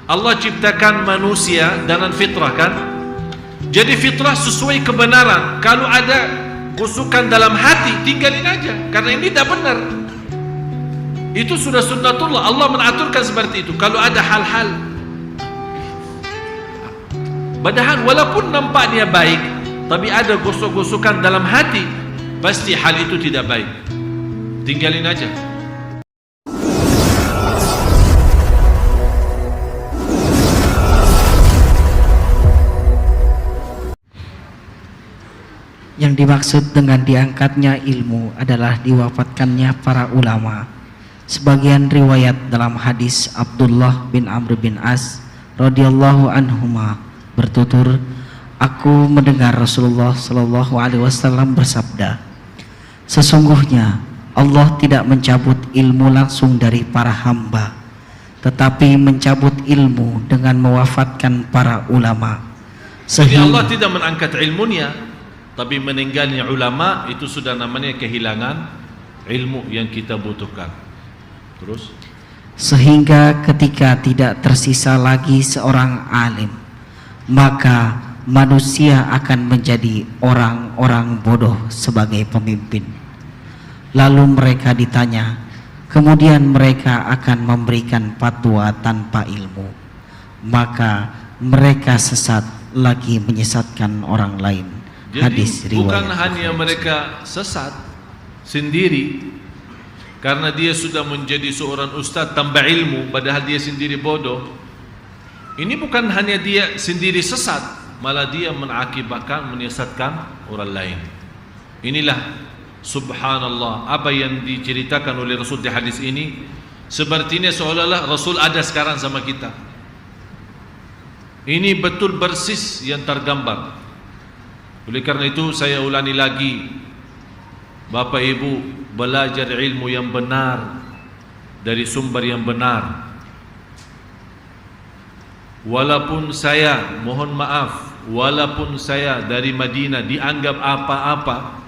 Allah ciptakan manusia dengan fitrah kan? Jadi fitrah sesuai kebenaran. Kalau ada gusukan dalam hati, tinggalin aja, karena ini tidak benar. Itu sudah sunnatullah, Allah mengaturkan seperti itu. Kalau ada hal-hal padahal walaupun nampaknya baik, tapi ada gosok-gosokan dalam hati, pasti hal itu tidak baik. Tinggalin aja. Yang dimaksud dengan diangkatnya ilmu adalah diwafatkannya para ulama. Sebagian riwayat dalam hadis Abdullah bin Amr bin As radhiyallahu anhuma bertutur, aku mendengar Rasulullah sallallahu alaihi wasallam bersabda, sesungguhnya Allah tidak mencabut ilmu langsung dari para hamba, tetapi mencabut ilmu dengan mewafatkan para ulama. Jadi Allah tidak mengangkat ilmunya, tapi meninggalnya ulama, itu sudah namanya kehilangan ilmu yang kita butuhkan. Terus sehingga ketika tidak tersisa lagi seorang alim, maka manusia akan menjadi orang-orang bodoh sebagai pemimpin. Lalu mereka ditanya, kemudian mereka akan memberikan fatwa tanpa ilmu, maka mereka sesat lagi menyesatkan orang lain. jadi Hadis riwayat bukan hanya mereka sesat sendiri karena dia sudah menjadi seorang ustaz tambah ilmu, padahal dia sendiri bodoh. Ini bukan hanya dia sendiri sesat, malah dia mengakibatkan menyesatkan orang lain. Inilah subhanallah apa yang diceritakan oleh Rasul di hadis ini. Sepertinya seolah-olah Rasul ada sekarang sama kita. Ini betul persis yang tergambar. Oleh karena itu saya ulangi lagi, Bapak Ibu, belajar ilmu yang benar dari sumber yang benar. Walaupun saya, mohon maaf, walaupun saya dari Madinah dianggap apa-apa,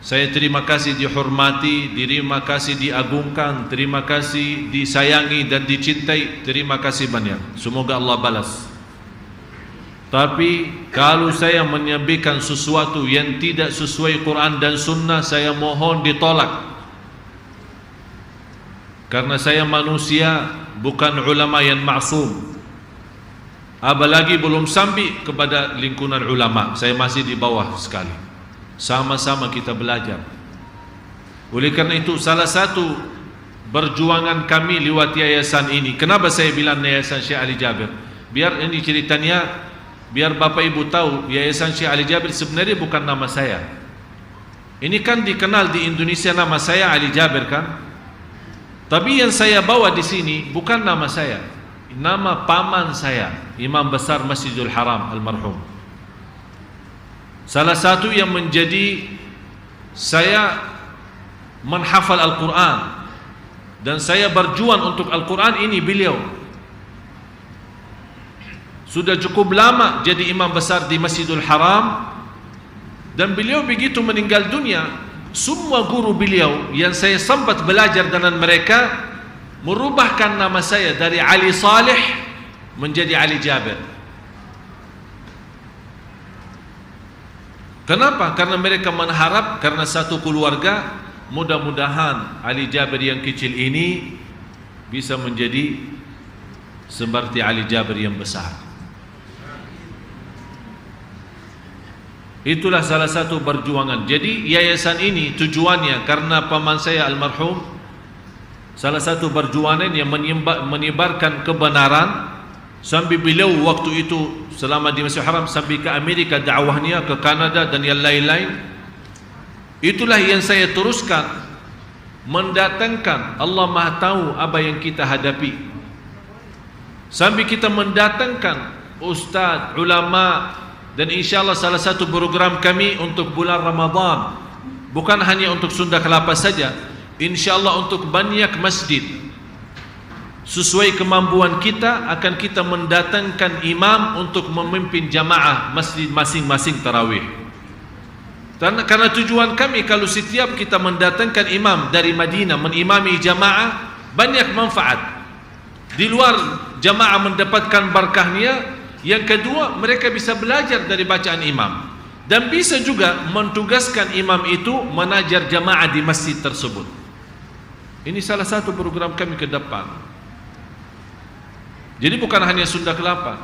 saya terima kasih dihormati, terima kasih diagungkan, terima kasih disayangi dan dicintai, terima kasih banyak. Semoga Allah balas. Tapi kalau saya menyampaikan sesuatu yang tidak sesuai Quran dan Sunnah, saya mohon ditolak. Karena saya manusia, bukan ulama yang maksum. Apalagi belum sampai kepada lingkungan ulama, saya masih di bawah sekali. Sama-sama kita belajar. Oleh karena itu salah satu perjuangan kami lewat yayasan ini. Kenapa saya bilang yayasan Syekh Ali Jabir? Biar ini ceritanya, biar Bapak Ibu tahu, yayasan Syekh Ali Jabir sebenarnya bukan nama saya. Ini kan dikenal di Indonesia nama saya Ali Jabir kan? Tapi yang saya bawa di sini bukan nama saya, nama paman saya, Imam Besar Masjidil Haram almarhum. Salah satu yang menjadi saya menghafal Al-Quran dan saya berjuang untuk Al-Quran ini beliau. Sudah cukup lama jadi imam besar di Masjidil Haram, dan beliau begitu meninggal dunia, semua guru beliau yang saya sempat belajar dengan mereka merubahkan nama saya dari Ali Saleh menjadi Ali Jabir. Kenapa? Karena mereka mengharap karena satu keluarga, mudah-mudahan Ali Jabir yang kecil ini bisa menjadi seperti Ali Jabir yang besar. Itulah salah satu perjuangan. Jadi yayasan ini tujuannya karena paman saya almarhum, salah satu perjuangan yang menyebarkan kebenaran. Sampai beliau waktu itu selama di Masjidil Haram sampai ke Amerika dakwahnya, ke Kanada dan yang lain-lain. Itulah yang saya teruskan, mendatangkan, Allah Maha tahu apa yang kita hadapi. Sampai kita mendatangkan ustaz, ulama, dan insyaAllah salah satu program kami untuk bulan Ramadan bukan hanya untuk Sunda Kelapa saja, insyaAllah untuk banyak masjid. Sesuai kemampuan kita akan kita mendatangkan imam untuk memimpin jamaah masjid masing-masing tarawih. Karena tujuan kami kalau setiap kita mendatangkan imam dari Madinah menimami jamaah, banyak manfaat. Di luar jamaah mendapatkan barakahnya. Yang kedua, mereka bisa belajar dari bacaan imam. Dan bisa juga mentugaskan imam itu menajar jamaah di masjid tersebut. Ini salah satu program kami ke depan. Jadi bukan hanya Sunda Kelapa.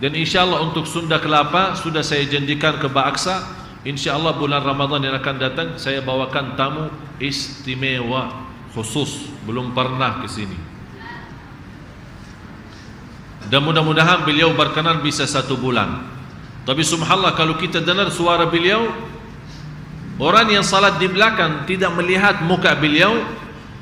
Dan insya Allah untuk Sunda Kelapa sudah saya janjikan ke Mbak Aksa. Insya Allah bulan Ramadan yang akan datang saya bawakan tamu istimewa khusus, belum pernah ke sini. Dan mudah-mudahan beliau berkenan bisa 1 bulan. Tapi subhanallah, kalau kita dengar suara beliau, orang yang salat di belakang tidak melihat muka beliau,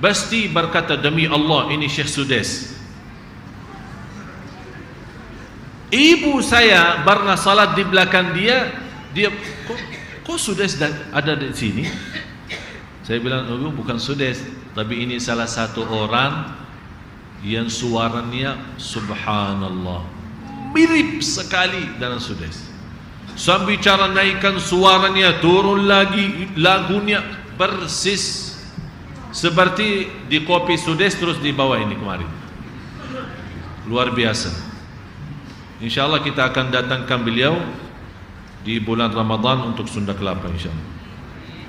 pasti berkata, demi Allah ini Syekh Sudes. Ibu saya pernah salat di belakang dia kok Sudes ada di sini? Saya bilang, oh, bukan Sudes, tapi ini salah satu orang yang suaranya subhanallah mirip sekali dengan Sudes. Sambil cara naikkan suaranya, turun lagi, lagunya persis seperti di kopi Sudes terus di bawah ini kemarin. Luar biasa. InsyaAllah kita akan datangkan beliau di bulan Ramadan untuk Sunda Kelapa insyaAllah.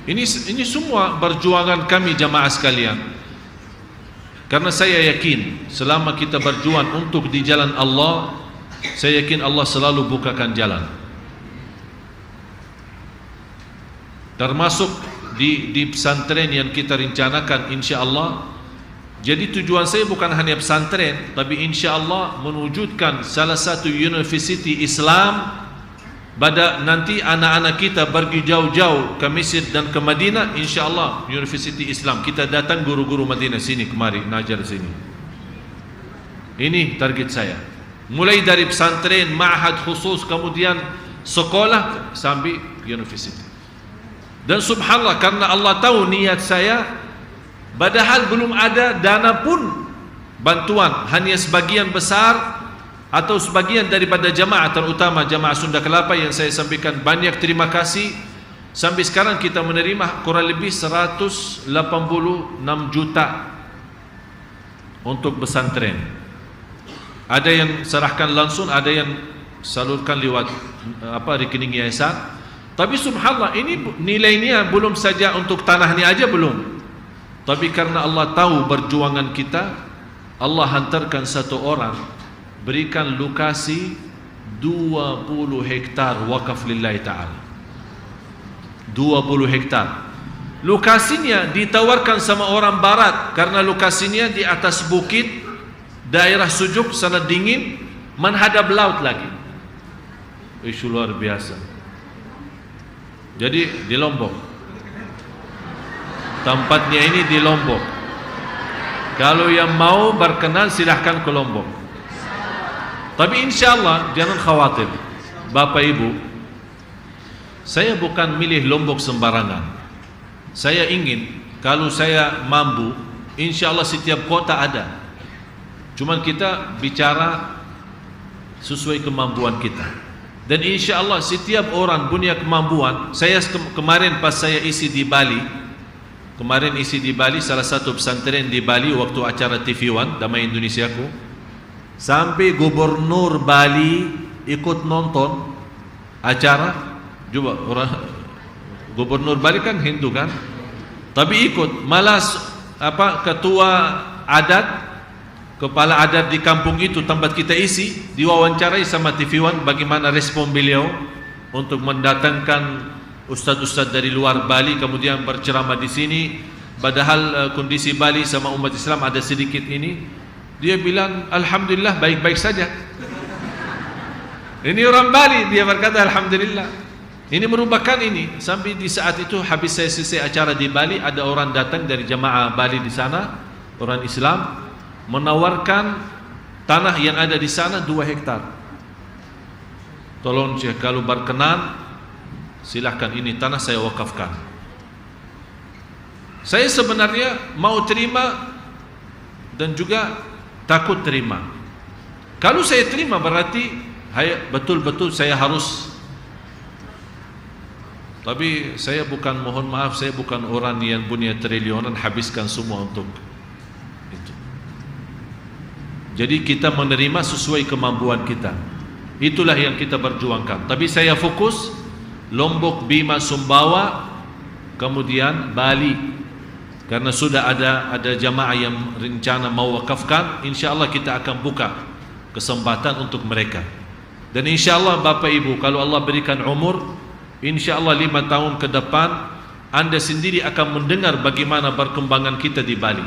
Ini semua perjuangan kami jamaah sekalian. Karena saya yakin selama kita berjuang untuk di jalan Allah, saya yakin Allah selalu bukakan jalan. Termasuk di pesantren yang kita rencanakan insya-Allah. Jadi tujuan saya bukan hanya pesantren, tapi insya-Allah mewujudkan salah satu universiti Islam. Pada nanti anak-anak kita pergi jauh-jauh ke Mesir dan ke Madinah, insya-Allah Universiti Islam. Kita datang guru-guru Madinah sini kemari ngajar sini. Ini target saya. Mulai dari pesantren, ma'had khusus, kemudian sekolah sampai universiti. Dan subhanallah, karena Allah tahu niat saya, padahal belum ada dana pun bantuan, hanya sebagian besar atau sebagian daripada jamaah, terutama jamaah Sunda Kelapa yang saya sampaikan banyak terima kasih. Sampai sekarang kita menerima kurang lebih 186 juta untuk pesantren. Ada yang serahkan langsung, ada yang salurkan lewat rekening yayasan. Tapi subhanallah, ini nilainya belum saja untuk tanahnya aja belum. Tapi karena Allah tahu perjuangan kita, Allah hantarkan satu orang berikan lokasi 20 hektar wakaf lillahi ta'ala. 20 hektar. Lokasinya ditawarkan sama orang barat karena lokasinya di atas bukit, daerah sejuk, sangat dingin, menghadap laut lagi. Itu luar biasa. Jadi di Lombok. Tempatnya ini di Lombok. Kalau yang mau berkenan silahkan ke Lombok. Tapi insyaAllah jangan khawatir Bapak Ibu, saya bukan milih Lombok sembarangan. Saya ingin kalau saya mampu, insyaAllah setiap kota ada. Cuman kita bicara sesuai kemampuan kita. Dan insyaAllah setiap orang punya kemampuan. Saya kemarin pas saya isi di Bali, salah satu pesantren di Bali waktu acara TV One Damai Indonesiaku, sampai gubernur Bali ikut nonton acara. Coba orang gubernur Bali kan Hindu kan, tapi ikut. Malah ketua adat, kepala adat di kampung itu tempat kita isi, diwawancarai sama TV One bagaimana respon beliau untuk mendatangkan ustaz-ustaz dari luar Bali kemudian berceramah di sini. Padahal kondisi Bali sama umat Islam ada sedikit ini. Dia bilang alhamdulillah baik-baik saja. Ini orang Bali, dia berkata alhamdulillah. Ini merupakan ini. Sampai di saat itu habis saya selesai acara di Bali, ada orang datang dari jamaah Bali di sana, orang Islam, menawarkan tanah yang ada di sana 2 hektar. Tolong Syekh, kalau berkenan silahkan, ini tanah saya wakafkan. Saya sebenarnya mau terima dan juga takut terima. Kalau saya terima berarti betul-betul saya harus. Tapi saya bukan, mohon maaf, saya bukan orang yang punya triliunan habiskan semua untuk itu. Jadi kita menerima sesuai kemampuan kita. Itulah yang kita berjuangkan. Tapi saya fokus Lombok, Bima, Sumbawa, kemudian Bali. Karena sudah ada jamaah yang rencana mau wakafkan, insya-Allah kita akan buka kesempatan untuk mereka. Dan insya-Allah Bapak Ibu, kalau Allah berikan umur, insya-Allah 5 tahun ke depan Anda sendiri akan mendengar bagaimana perkembangan kita di Bali.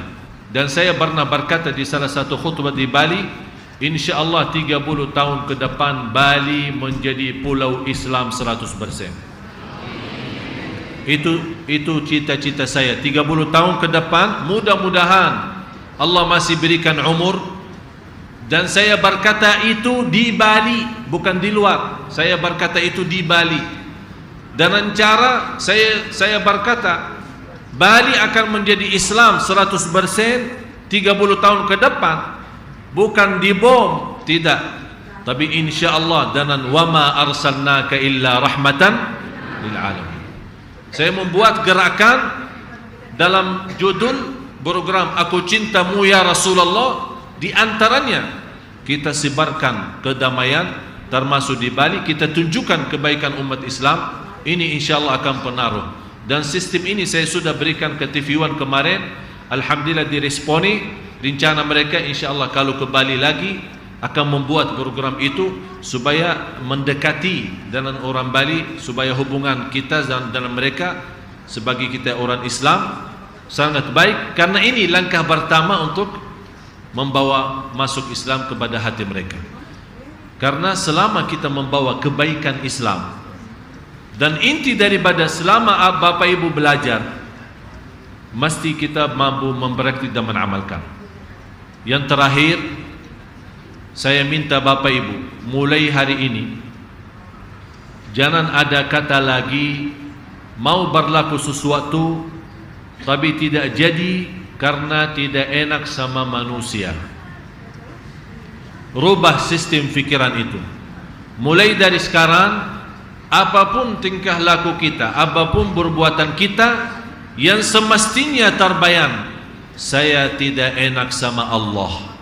Dan saya pernah berkata di salah satu khutbah di Bali, insya-Allah 30 tahun ke depan Bali menjadi pulau Islam 100%. Itu cita-cita saya. 30 tahun ke depan mudah-mudahan Allah masih berikan umur. Dan saya berkata itu di Bali, bukan di luar. Saya berkata itu di Bali. Dan cara saya berkata Bali akan menjadi Islam 100% 30 tahun ke depan. Bukan dibom, tidak. Tapi insya-Allah dengan wama arsalnaka illa rahmatan lil alamin. Saya membuat gerakan dalam judul program Aku Cintamu Ya Rasulullah. Di antaranya kita sebarkan kedamaian, termasuk di Bali kita tunjukkan kebaikan umat Islam. Ini insyaAllah akan pengaruh. Dan sistem ini saya sudah berikan ke TV One kemarin. Alhamdulillah diresponi. Rencana mereka insyaAllah kalau ke Bali lagi akan membuat program itu supaya mendekati dengan orang Bali, supaya hubungan kita dan mereka sebagai kita orang Islam sangat baik. Karena ini langkah pertama untuk membawa masuk Islam kepada hati mereka. Karena selama kita membawa kebaikan Islam, dan inti daripada selama Bapak Ibu belajar, mesti kita mampu mempraktik dan mengamalkan. Yang terakhir, saya minta Bapak Ibu, mulai hari ini jangan ada kata lagi mau berlaku sesuatu tapi tidak jadi karena tidak enak sama manusia. Rubah sistem fikiran itu. Mulai dari sekarang, apapun tingkah laku kita, apapun perbuatan kita yang semestinya terbayang, saya tidak enak sama Allah,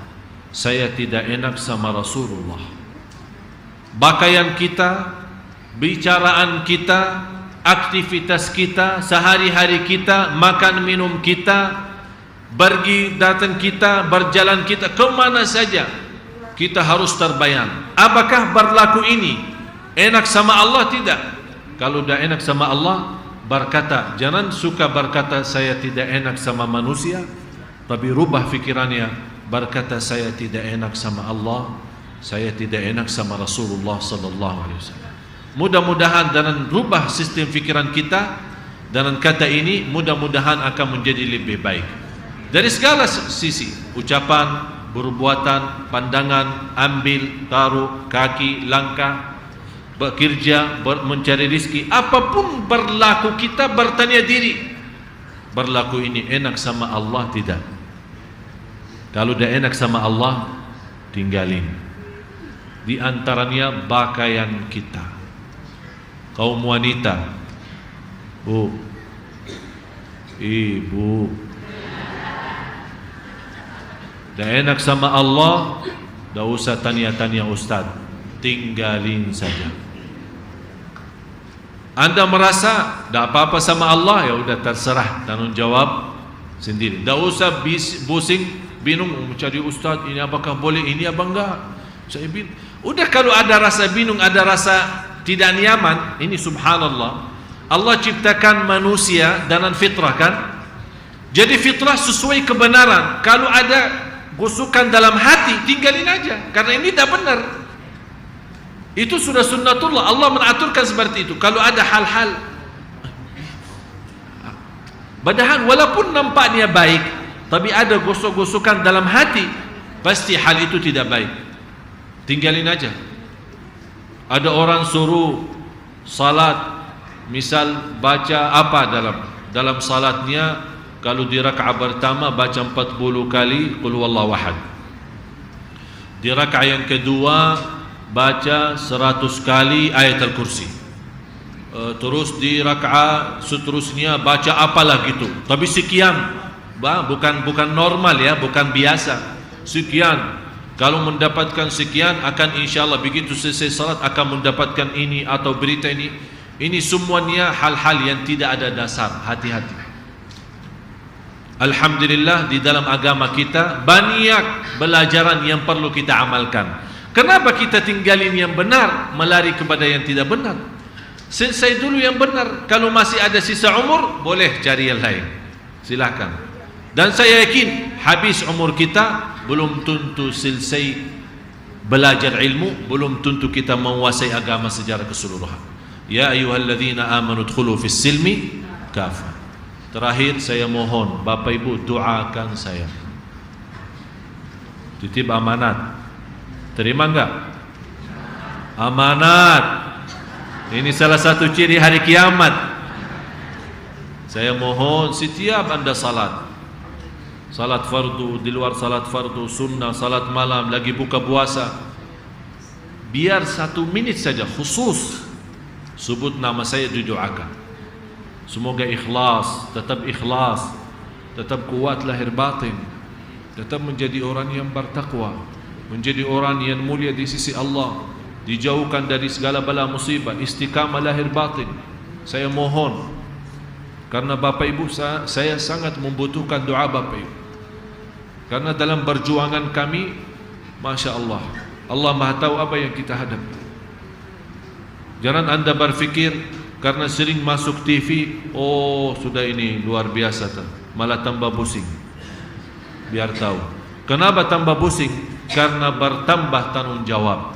saya tidak enak sama Rasulullah. Pakaian kita, bicaraan kita, aktivitas kita, sehari-hari kita, makan minum kita, pergi datang kita, berjalan kita, kemana saja kita harus terbayang. Apakah berlaku ini enak sama Allah? Tidak. Kalau dah enak sama Allah, berkata, jangan suka berkata saya tidak enak sama manusia, tapi rubah fikirannya, berkata saya tidak enak sama Allah, saya tidak enak sama Rasulullah sallallahu alaihi wasallam. Mudah-mudahan dengan rubah sistem fikiran kita dengan kata ini, mudah-mudahan akan menjadi lebih baik dari segala sisi, ucapan, perbuatan, pandangan, ambil, taruh, kaki, langkah, bekerja, mencari rezeki, apapun berlaku kita bertanya diri, berlaku ini enak sama Allah tidak? Kalau dah enak sama Allah, tinggalin. Di antaranya pakaian kita. Kaum wanita, Bu, Ibu, dah enak sama Allah, dah usah tanya-tanya Ustaz, tinggalin saja. Anda merasa dah apa-apa sama Allah, ya udah terserah, tanggung jawab sendiri. Dah usah pusing, bingung mencari Ustaz, ini apakah boleh, ini apa enggak. Saya udah kalau ada rasa bingung, ada rasa tidak nyaman, ini subhanallah, Allah ciptakan manusia dengan fitrah kan. Jadi fitrah sesuai kebenaran. Kalau ada gusukan dalam hati, tinggalin aja, karena ini tidak benar. Itu sudah sunnatullah, Allah mengaturkan seperti itu. Kalau ada hal-hal, padahal walaupun nampaknya baik, tapi ada gosok-gosokan dalam hati, pasti hal itu tidak baik. Tinggalin aja. Ada orang suruh salat, misal baca apa dalam salatnya, kalau di rakaat pertama baca 40 kali qul huwallahu ahad. Di rakaat yang kedua baca 100 kali ayat al-kursi. Terus di rakaat seterusnya baca apalah gitu. Tapi sekian, bukan normal ya, bukan biasa. Sekian. Kalau mendapatkan sekian akan insyaAllah begitu selesai salat akan mendapatkan ini atau berita ini. Ini semuanya hal-hal yang tidak ada dasar. Hati-hati. Alhamdulillah di dalam agama kita banyak pelajaran yang perlu kita amalkan. Kenapa kita tinggalin yang benar, melari kepada yang tidak benar? Selesai dulu yang benar. Kalau masih ada sisa umur, boleh cari yang lain. Silakan. Dan saya yakin habis umur kita belum tentu selesai belajar ilmu, belum tentu kita menguasai agama secara keseluruhan. Ya ayyuhalladzina amanu dkhulu fis silmi kafah. Terakhir saya mohon Bapak Ibu doakan saya. Titip amanat. Terima enggak? Amanat. Ini salah satu ciri hari kiamat. Saya mohon setiap anda salat, salat fardu, di luar salat fardu, sunnah, salat malam, lagi buka puasa, biar 1 minit saja khusus sebut nama saya didoakan. Semoga ikhlas, tetap kuat lahir batin, tetap menjadi orang yang bertakwa, menjadi orang yang mulia di sisi Allah, dijauhkan dari segala bala musibah, istiqamah lahir batin. Saya mohon, karena Bapak Ibu saya sangat membutuhkan doa Bapak Ibu. Karena dalam perjuangan kami, Masya Allah, Allah Maha tahu apa yang kita hadapi. Jangan anda berfikir karena sering masuk TV, oh sudah ini luar biasa, malah tambah pusing. Biar tahu. Kenapa tambah pusing? Karena bertambah tanggung jawab,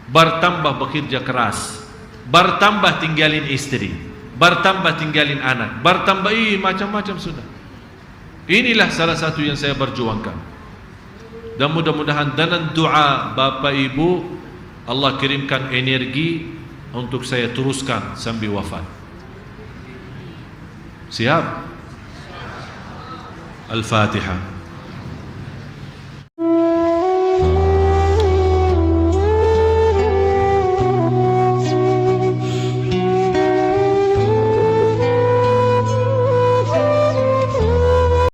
bertambah bekerja keras, bertambah tinggalin istri, bertambah tinggalin anak, bertambah macam-macam sudah. Inilah salah satu yang saya berjuangkan. Dan mudah-mudahan dengan doa Bapak Ibu Allah kirimkan energi untuk saya teruskan sambil wafat. Siap? Al-Fatihah.